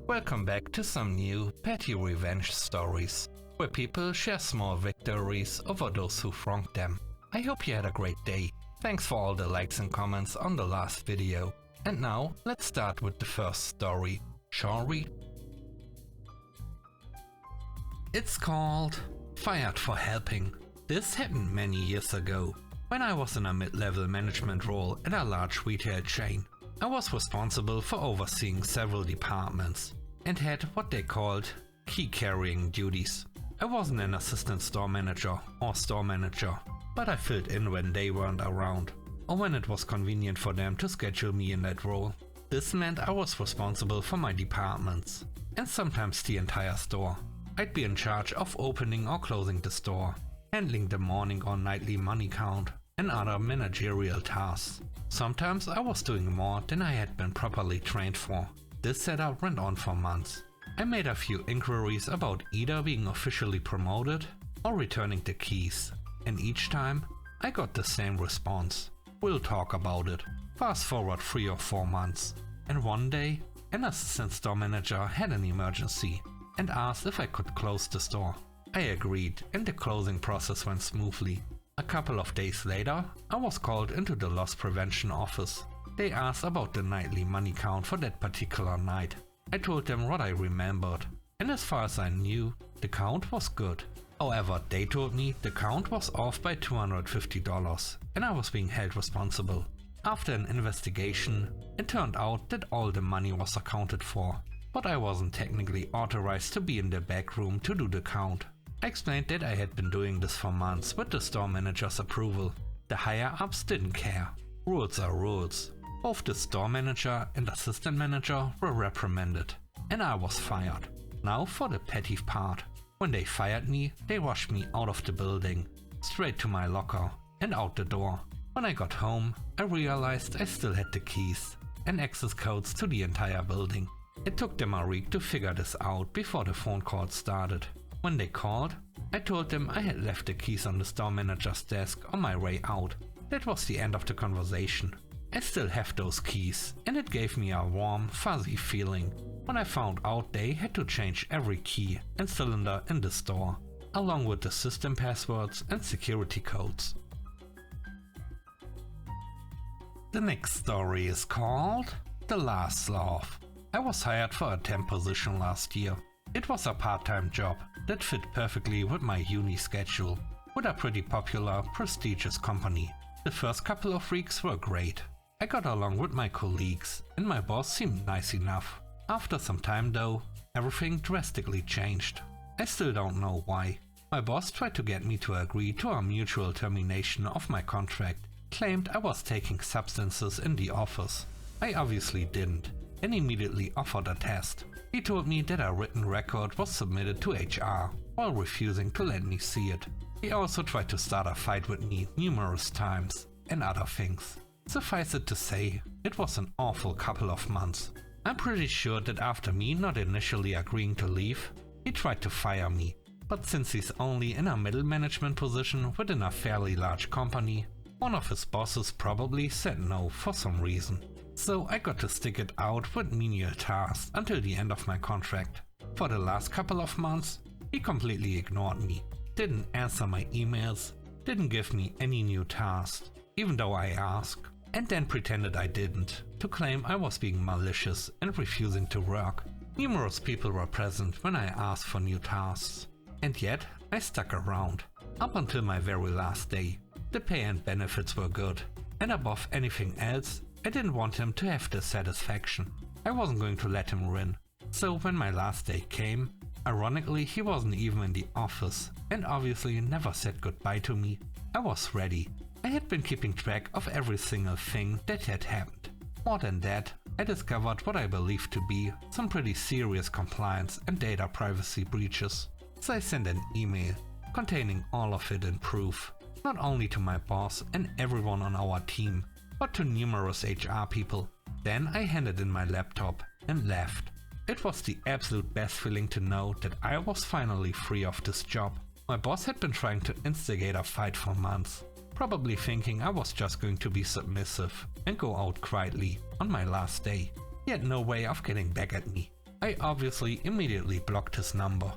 Welcome back to some new PettyRevenge stories, where people share small victories over those who wronged them. I hope you had a great day. Thanks for all the likes and comments on the last video. And now, let's start with the first story, shall we? It's called Fired for Helping. This happened many years ago, when I was in a mid-level management role at a large retail chain. I was responsible for overseeing several departments and had what they called key carrying duties. I wasn't an assistant store manager or store manager, but I filled in when they weren't around, or when it was convenient for them to schedule me in that role. This meant I was responsible for my departments, and sometimes the entire store. I'd be in charge of opening or closing the store, handling the morning or nightly money count, and other managerial tasks. Sometimes I was doing more than I had been properly trained for. This setup went on for months. I made a few inquiries about either being officially promoted or returning the keys, and each time I got the same response: "We'll talk about it." Fast forward 3 or 4 months, and one day an assistant store manager had an emergency and asked if I could close the store. I agreed, and the closing process went smoothly. A couple of days later, I was called into the loss prevention office. They asked about the nightly money count for that particular night. I told them what I remembered, and as far as I knew, the count was good. However, they told me the count was off by $250, and I was being held responsible. After an investigation, it turned out that all the money was accounted for, but I wasn't technically authorized to be in the back room to do the count. I explained that I had been doing this for months with the store manager's approval. The higher-ups didn't care. Rules are rules. Both the store manager and assistant manager were reprimanded, and I was fired. Now for the petty part. When they fired me, they rushed me out of the building, straight to my locker, and out the door. When I got home, I realized I still had the keys and access codes to the entire building. It took them a week to figure this out before the phone call started. When they called, I told them I had left the keys on the store manager's desk on my way out. That was the end of the conversation. I still have those keys, and it gave me a warm, fuzzy feeling when I found out they had to change every key and cylinder in the store, along with the system passwords and security codes. The next story is called The Last Sloth. I was hired for a temp position last year. It was a part-time job that fit perfectly with my uni schedule, with a pretty popular, prestigious company. The first couple of weeks were great. I got along with my colleagues, and my boss seemed nice enough. After some time though, everything drastically changed. I still don't know why. My boss tried to get me to agree to a mutual termination of my contract, claimed I was taking substances in the office. I obviously didn't, and immediately offered a test. He told me that a written record was submitted to HR, while refusing to let me see it. He also tried to start a fight with me numerous times, and other things. Suffice it to say, it was an awful couple of months. I'm pretty sure that after me not initially agreeing to leave, he tried to fire me. But since he's only in a middle management position within a fairly large company, one of his bosses probably said no for some reason. So I got to stick it out with menial tasks until the end of my contract. For the last couple of months, he completely ignored me, didn't answer my emails, didn't give me any new tasks, even though I asked, and then pretended I didn't, to claim I was being malicious and refusing to work. Numerous people were present when I asked for new tasks, and yet I stuck around, up until my very last day. The pay and benefits were good, and above anything else, I didn't want him to have the satisfaction. I wasn't going to let him win. So when my last day came, ironically he wasn't even in the office and obviously never said goodbye to me. I was ready. I had been keeping track of every single thing that had happened. More than that, I discovered what I believed to be some pretty serious compliance and data privacy breaches. So I sent an email containing all of it in proof, not only to my boss and everyone on our team, but to numerous HR people. Then I handed in my laptop and left. It was the absolute best feeling to know that I was finally free of this job. My boss had been trying to instigate a fight for months, probably thinking I was just going to be submissive and go out quietly on my last day. He had no way of getting back at me. I obviously immediately blocked his number.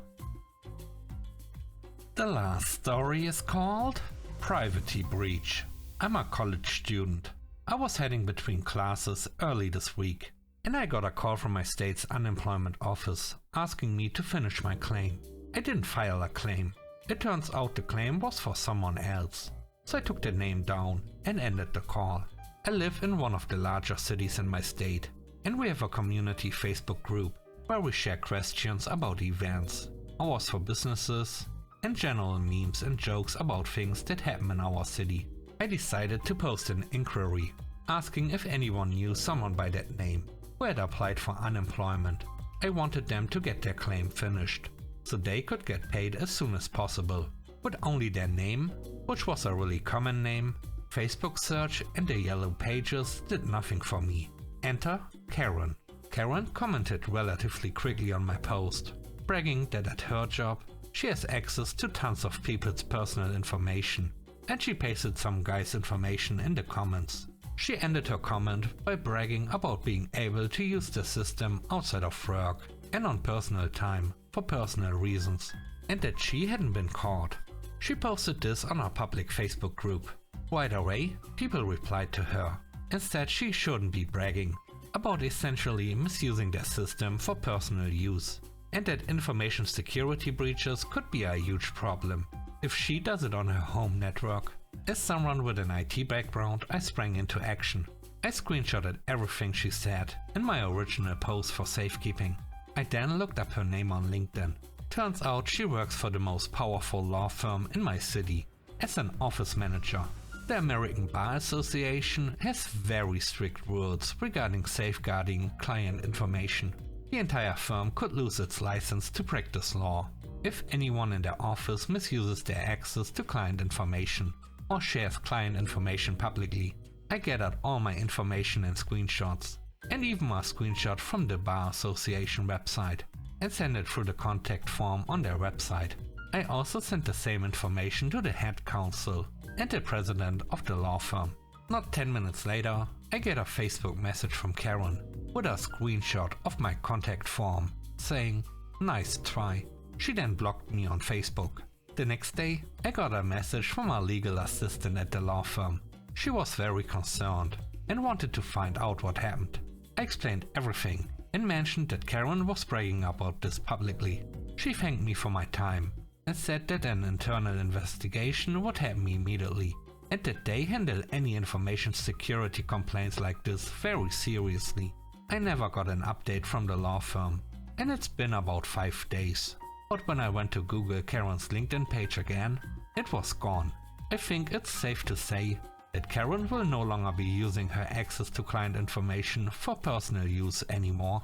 The last story is called Privacy Breach. I'm a college student. I was heading between classes early this week, and I got a call from my state's unemployment office asking me to finish my claim. I didn't file a claim. It turns out the claim was for someone else. So I took the name down and ended the call. I live in one of the larger cities in my state, and we have a community Facebook group where we share questions about events, hours for businesses, and general memes and jokes about things that happen in our city. I decided to post an inquiry asking if anyone knew someone by that name who had applied for unemployment. I wanted them to get their claim finished so they could get paid as soon as possible, with only their name, which was a really common name. Facebook search and the yellow pages did nothing for me. Enter Karen. Karen commented relatively quickly on my post, bragging that at her job she has access to tons of people's personal information, and she pasted some guy's information in the comments. She ended her comment by bragging about being able to use the system outside of work and on personal time for personal reasons, and that she hadn't been caught. She posted this on our public Facebook group. Right away, people replied to her and said she shouldn't be bragging about essentially misusing their system for personal use, and that information security breaches could be a huge problem if she does it on her home network. As someone with an IT background, I sprang into action. I screenshotted everything she said in my original post for safekeeping. I then looked up her name on LinkedIn. Turns out she works for the most powerful law firm in my city as an office manager. The American Bar Association has very strict rules regarding safeguarding client information. The entire firm could lose its license to practice law if anyone in their office misuses their access to client information or shares client information publicly. I gathered all my information and screenshots, and even a screenshot from the Bar Association website, and sent it through the contact form on their website. I also sent the same information to the head counsel and the president of the law firm. Not 10 minutes later, I get a Facebook message from Karen with a screenshot of my contact form saying, "Nice try." She then blocked me on Facebook. The next day, I got a message from a legal assistant at the law firm. She was very concerned and wanted to find out what happened. I explained everything and mentioned that Karen was bragging about this publicly. She thanked me for my time and said that an internal investigation would happen immediately, and that they handle any information security complaints like this very seriously. I never got an update from the law firm, and it's been about 5 days. But when I went to Google Karen's LinkedIn page again, it was gone. I think it's safe to say that Karen will no longer be using her access to client information for personal use anymore.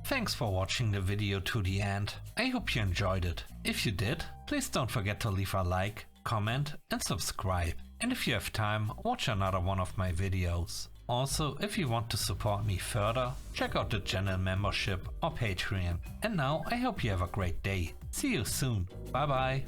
Thanks for watching the video to the end. I hope you enjoyed it. If you did, please don't forget to leave a like, comment and subscribe. And if you have time, watch another one of my videos. Also, if you want to support me further, check out the channel membership or Patreon. And now I hope you have a great day. See you soon. Bye bye.